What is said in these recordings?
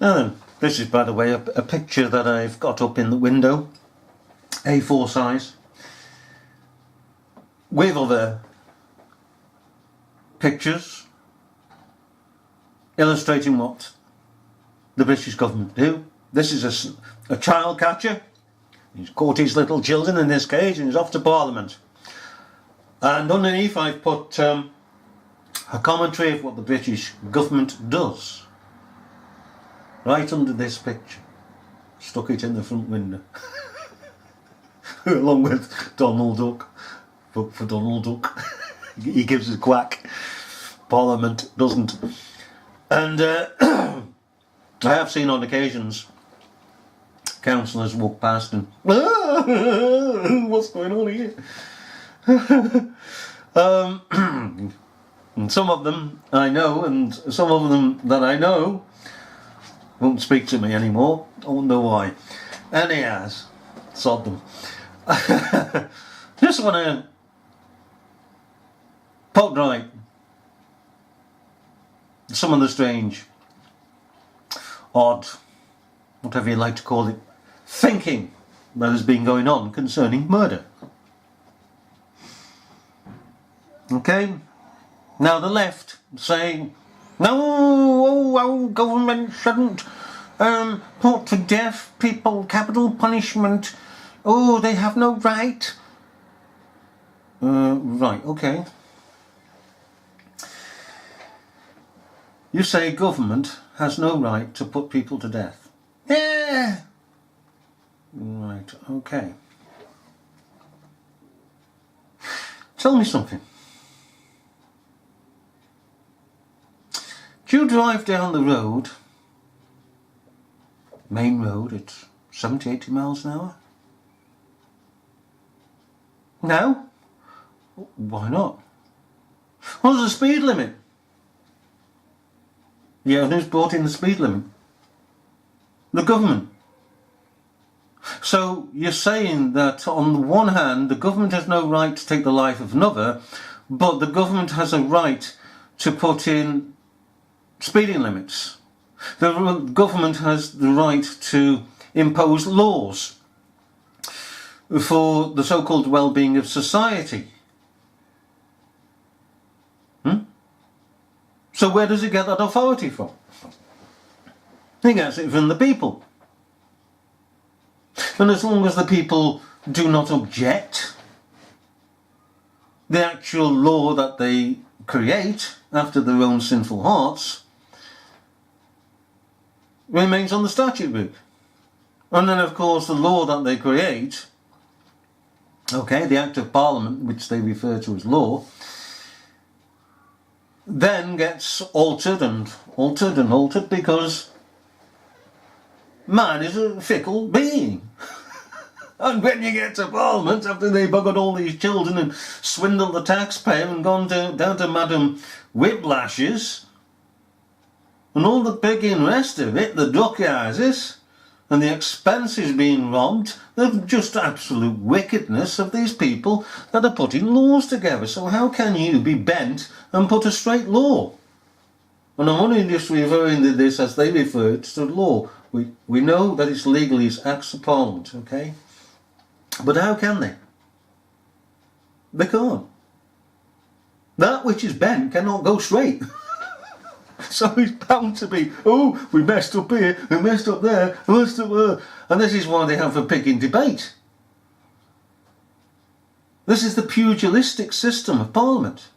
Now then, this is, by the way, a picture that I've got up in the window, A4 size, with other pictures illustrating what the British government do. This is a child catcher. He's caught his little children in this cage and he's off to Parliament. And underneath I've put a commentary of what the British government does. Right under this picture. Stuck it in the front window. Along with Donald Duck. Vote for Donald Duck. He gives a quack. Parliament doesn't. And I have seen on occasions councillors walk past and what's going on here? And some of them I know, and some of them that I know won't speak to me anymore. I don't know why. And he has. Sod them. Just want to poke right some of the strange, odd, whatever you like to call it, thinking that has been going on concerning murder. Okay? Now the left saying, no, our government shouldn't put to death people, capital punishment. Oh, they have no right. Right, okay. You say government has no right to put people to death. Yeah. Right, okay. Tell me something. Do you drive down the road, main road, at 70, 80 miles an hour? No? Why not? What's the speed limit? Yeah, and who's brought in the speed limit? The government. So you're saying that on the one hand the government has no right to take the life of another, but the government has a right to put in speeding limits. The government has the right to impose laws for the so-called well-being of society. So where does it get that authority from? He gets it from the people. And as long as the people do not object, the actual law that they create after their own sinful hearts remains on the statute book. And then of course the law that they create, okay, the Act of Parliament, which they refer to as law, then gets altered and altered and altered because man is a fickle being. And when you get to Parliament, after they buggered all these children and swindled the taxpayer and gone down to Madam Whiplash's and all the picking rest of it, the duck houses and the expenses being robbed, the just absolute wickedness of these people that are putting laws together. So how can you be bent and put a straight law? And I'm only just referring to this as they refer to law. We know that it's legally it's Acts of Parliament, okay? But how can they? They can't. That which is bent cannot go straight. So it's bound to be, oh, we messed up here, we messed up there, we messed up there. And this is why they have a picking debate. This is the pugilistic system of Parliament.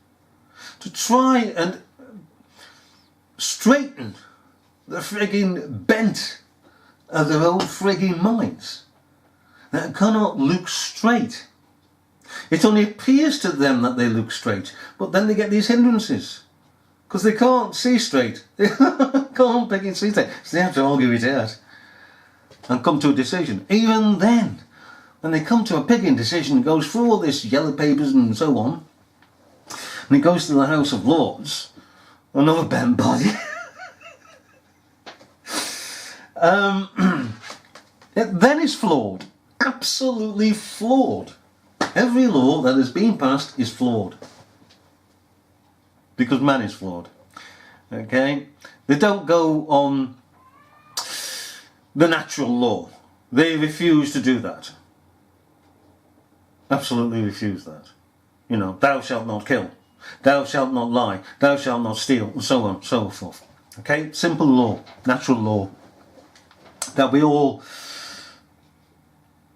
To try and straighten the frigging bent of their own frigging minds that cannot look straight. It only appears to them that they look straight, but then they get these hindrances. Because they can't see straight. They can't pick and see straight. So they have to argue it out and come to a decision. Even then, when they come to a picking decision, it goes through all this yellow papers and so on, and it goes to the House of Lords, another bent body. Then it's flawed. Absolutely flawed. Every law that has been passed is flawed. Because man is flawed. Okay? They don't go on the natural law. They refuse to do that. Absolutely refuse that. You know, thou shalt not kill, thou shalt not lie, thou shalt not steal, and so on and so forth. Okay, simple law, natural law, that we all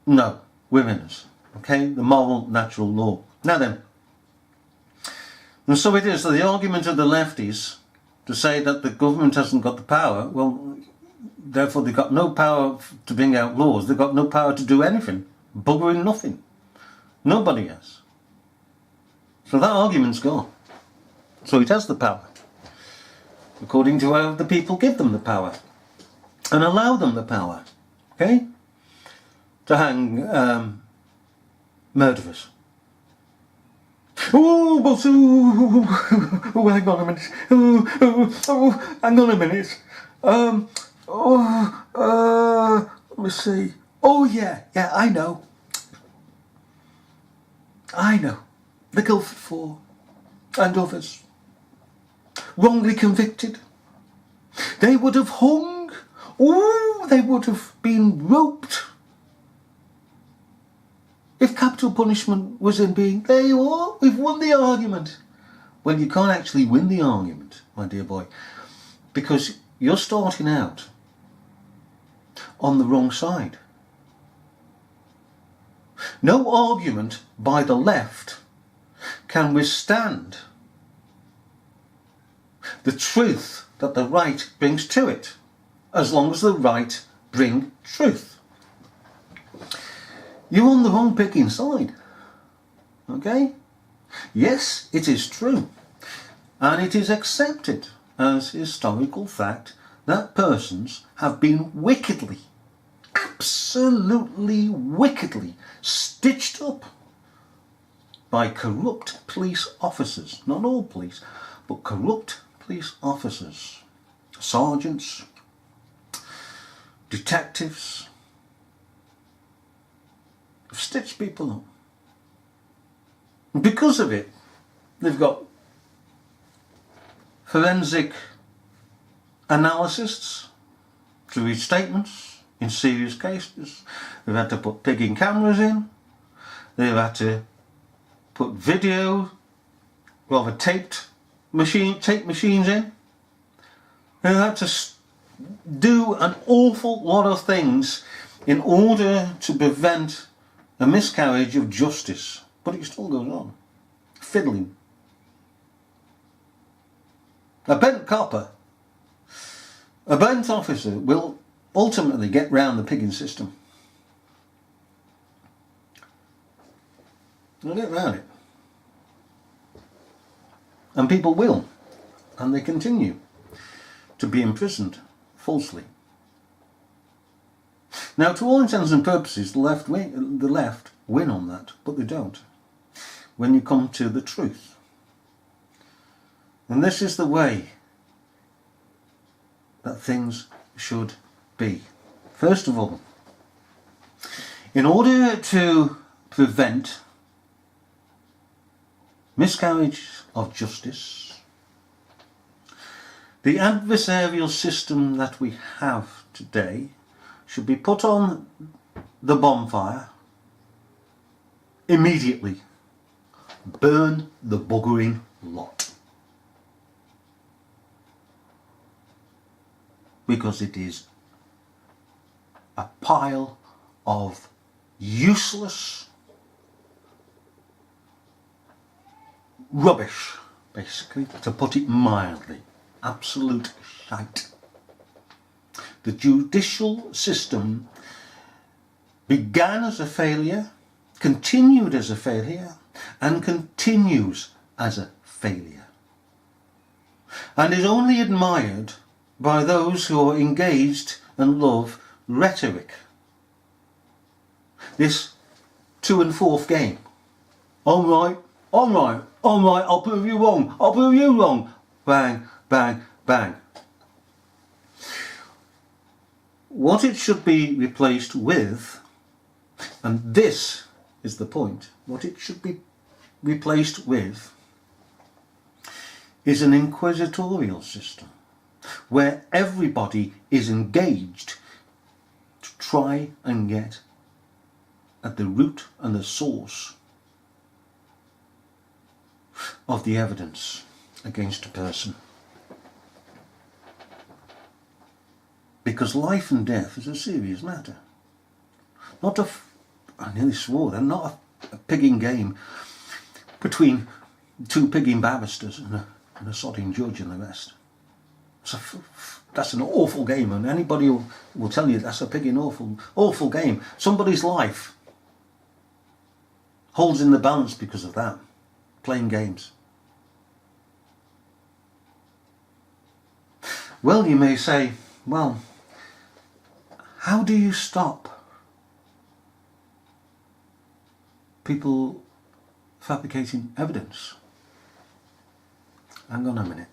know, women's. Okay, the moral, natural law. Now then, and so it is that the argument of the lefties to say that the government hasn't got the power, well, therefore they've got no power to bring out laws, they've got no power to do anything, buggering nothing. Nobody has. So that argument's gone. So it has the power, according to how the people give them the power and allow them the power, okay, to hang murderers. Oh, but hang on a minute. Hang on a minute. Let me see. Oh yeah, I know. The Guildford Four and others, wrongly convicted. They would have hung. Oh, they would have been roped. If capital punishment was in being, there you are, we've won the argument. Well, you can't actually win the argument, my dear boy, because you're starting out on the wrong side. No argument by the left can withstand the truth that the right brings to it, as long as the right bring truth. You're on the wrong picking side, okay? Yes, it is true, and it is accepted as historical fact that persons have been wickedly, absolutely wickedly stitched up by corrupt police officers. Not all police, but corrupt police officers, sergeants, detectives, have stitched people up. And because of it, they've got forensic analysts to read statements in serious cases. They've had to put pigging cameras in. They've had to put video, rather tape machines in. They've had to do an awful lot of things in order to prevent a miscarriage of justice. But it still goes on. Fiddling. A bent copper, a bent officer will ultimately get round the pigging system. They'll get round it. And people will. And they continue to be imprisoned falsely. Now, to all intents and purposes, the left win on that, but they don't when you come to the truth. And this is the way that things should be. First of all, in order to prevent miscarriage of justice, the adversarial system that we have today should be put on the bonfire immediately. Burn the buggering lot. Because it is a pile of useless rubbish, basically, to put it mildly. Absolute shite. The judicial system began as a failure, continued as a failure, and continues as a failure. And is only admired by those who are engaged and love rhetoric. This 2 and 4th game. All right, I'll prove you wrong. Bang, bang, bang. What it should be replaced with, and this is the point, what it should be replaced with is an inquisitorial system where everybody is engaged try and get at the root and the source of the evidence against a person. Because life and death is a serious matter. Not I nearly swore then, not a pigging game between two pigging barristers and a sodding judge and the rest. That's an awful game, and anybody will tell you that's a pigging awful game. Somebody's life holds in the balance because of that, playing games. Well, you may say, well, how do you stop people fabricating evidence? Hang on a minute.